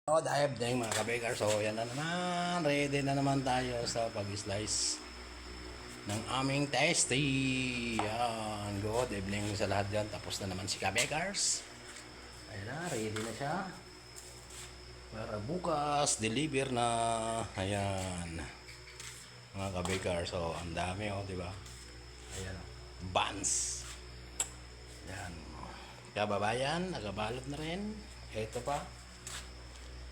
Dive ding mga kabakar. So yan na naman. Ready na naman tayo sa pag-slice ng aming tasty. Yan. Good evening sa lahat dyan. Tapos na naman si kabakars. Ayan na. Ready na siya. Para bukas. Deliver na. Ayan. Mga kabakar. So ang dami diba? Ayan. Buns. Yan. Kababayan. Nagabalot na rin. Ito pa.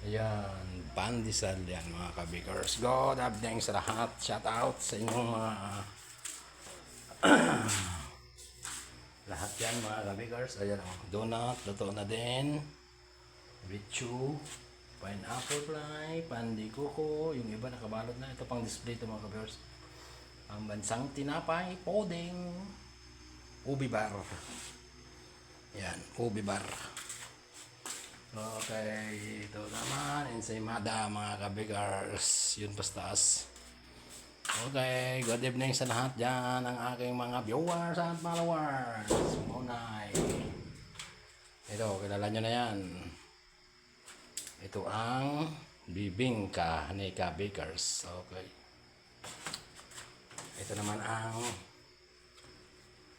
Ayan, pandesal yan mga kabikers. God evening sa lahat. Shout out sa inyong mga lahat yan mga kabikers. Ayan, donut, luto na din. Bichu, pineapple fry, pandikuko. Yung iba nakabalot na. Ito pang display ito mga kabikers. Ang bansang tinapay, poding, ubi bar. Yan, ubi bar. Okay, ito naman ensaymada mga kabigars. Yun pastas. Okay, good evening sa lahat dyan ang aking mga viewers at followers. Monay. Ito, kilala nyo na yan. Ito ang bibingka ni kabigars. Okay. Ito naman ang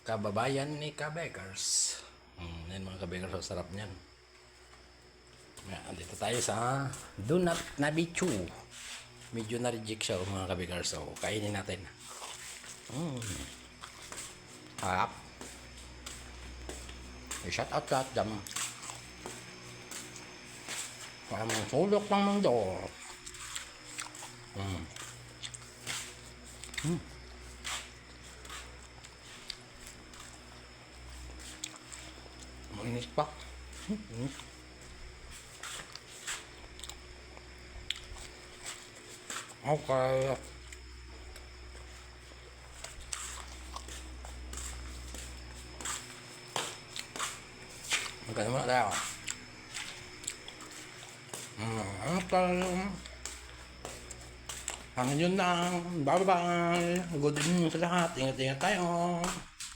kababayan ni kabigars. Yan mga kabigars, sarap nyan. Dito tayo sa donut na bichu. Medyo na-reject siya mga kabikar. So, kainin natin. Harap. Shout out ka dyan. Ang sulok ng mundo. Mainit pa. Okay. Magkano muna tayo. Okay. Hanggang yun lang. Bye-bye. Good evening sa lahat. Ingat-ingat tayo.